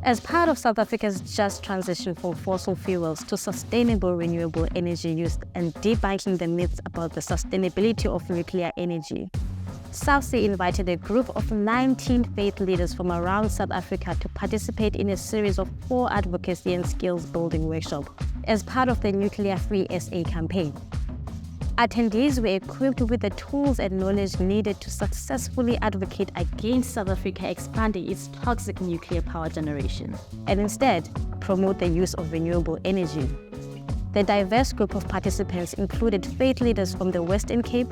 As part of South Africa's just transition from fossil fuels to sustainable renewable energy use and debunking the myths about the sustainability of nuclear energy, SAFCEI invited a group of 19 faith leaders from around South Africa to participate in a series of 4 advocacy and skills building workshops as part of the Nuclear Free SA campaign. Attendees were equipped with the tools and knowledge needed to successfully advocate against South Africa expanding its toxic nuclear power generation, and instead promote the use of renewable energy. The diverse group of participants included faith leaders from the Western Cape,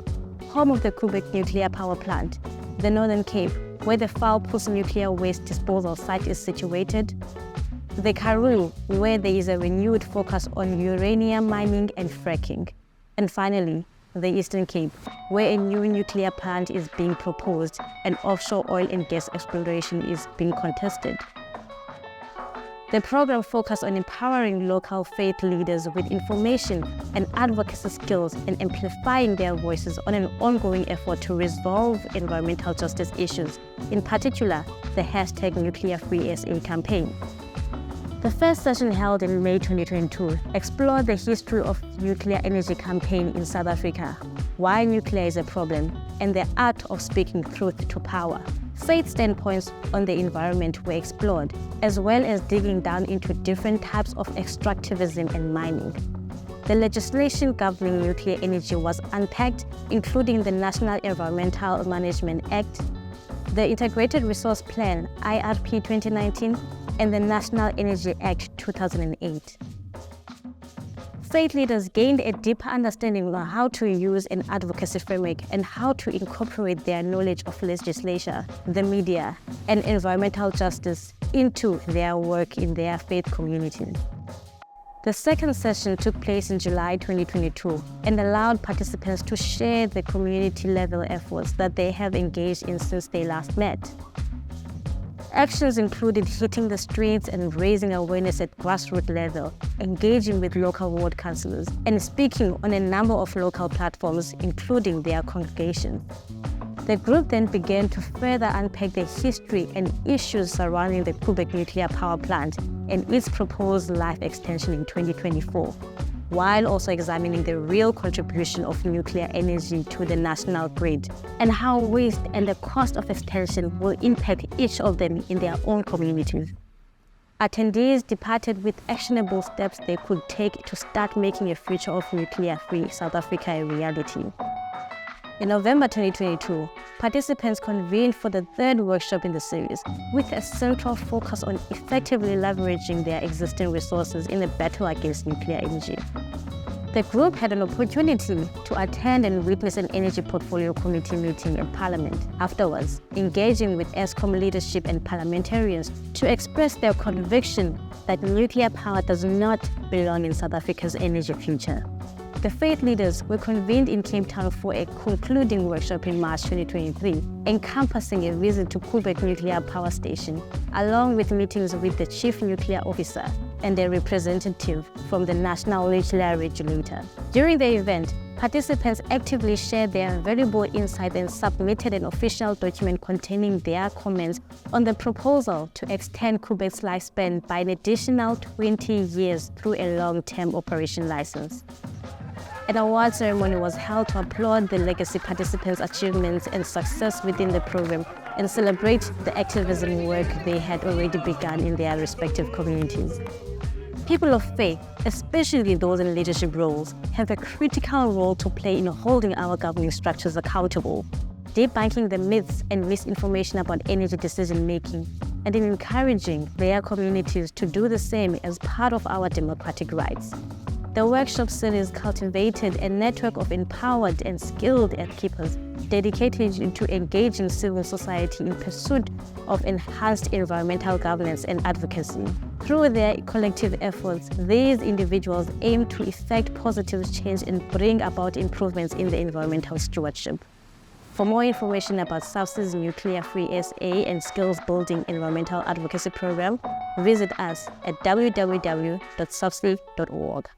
home of the Koeberg nuclear power plant, the Northern Cape, where the Vaalputs nuclear waste disposal site is situated, the Karoo, where there is a renewed focus on uranium mining and fracking, and finally, the Eastern Cape, where a new nuclear plant is being proposed and offshore oil and gas exploration is being contested. The program focused on empowering local faith leaders with information and advocacy skills and amplifying their voices on an ongoing effort to resolve environmental justice issues, in particular, the #NuclearFreeSA campaign. The first session, held in May 2022, explored the history of nuclear energy campaign in South Africa, why nuclear is a problem, and the art of speaking truth to power. Faith standpoints on the environment were explored, as well as digging down into different types of extractivism and mining. The legislation governing nuclear energy was unpacked, including the National Environmental Management Act, the Integrated Resource Plan (IRP) 2019, and the National Energy Act 2008. Faith leaders gained a deeper understanding of how to use an advocacy framework and how to incorporate their knowledge of legislation, the media, and environmental justice into their work in their faith community. The second session took place in July 2022 and allowed participants to share the community-level efforts that they have engaged in since they last met. Actions included hitting the streets and raising awareness at grassroots level, engaging with local ward councillors, and speaking on a number of local platforms, including their congregations. The group then began to further unpack the history and issues surrounding the Koeberg nuclear power plant and its proposed life extension in 2024, while also examining the real contribution of nuclear energy to the national grid and how waste and the cost of extension will impact each of them in their own communities. Attendees departed with actionable steps they could take to start making a future of nuclear-free South Africa a reality. In November 2022, participants convened for the third workshop in the series, with a central focus on effectively leveraging their existing resources in the battle against nuclear energy. The group had an opportunity to attend and witness an energy portfolio committee meeting in Parliament, afterwards engaging with Eskom leadership and parliamentarians to express their conviction that nuclear power does not belong in South Africa's energy future. The faith leaders were convened in Cape Town for a concluding workshop in March 2023, encompassing a visit to Koeberg Nuclear Power Station, along with meetings with the Chief Nuclear Officer and a representative from the National Nuclear Regulator. During the event, participants actively shared their valuable insights and submitted an official document containing their comments on the proposal to extend Koeberg's lifespan by an additional 20 years through a long-term operation license. An award ceremony was held to applaud the legacy participants' achievements and success within the program and celebrate the activism work they had already begun in their respective communities. People of faith, especially those in leadership roles, have a critical role to play in holding our governing structures accountable, debunking the myths and misinformation about energy decision-making, and in encouraging their communities to do the same as part of our democratic rights. The workshop series cultivated a network of empowered and skilled gatekeepers dedicated to engaging civil society in pursuit of enhanced environmental governance and advocacy. Through their collective efforts, these individuals aim to effect positive change and bring about improvements in the environmental stewardship. For more information about SAFCEI's Nuclear Free SA and Skills Building Environmental Advocacy Program, visit us at www.safcei.org.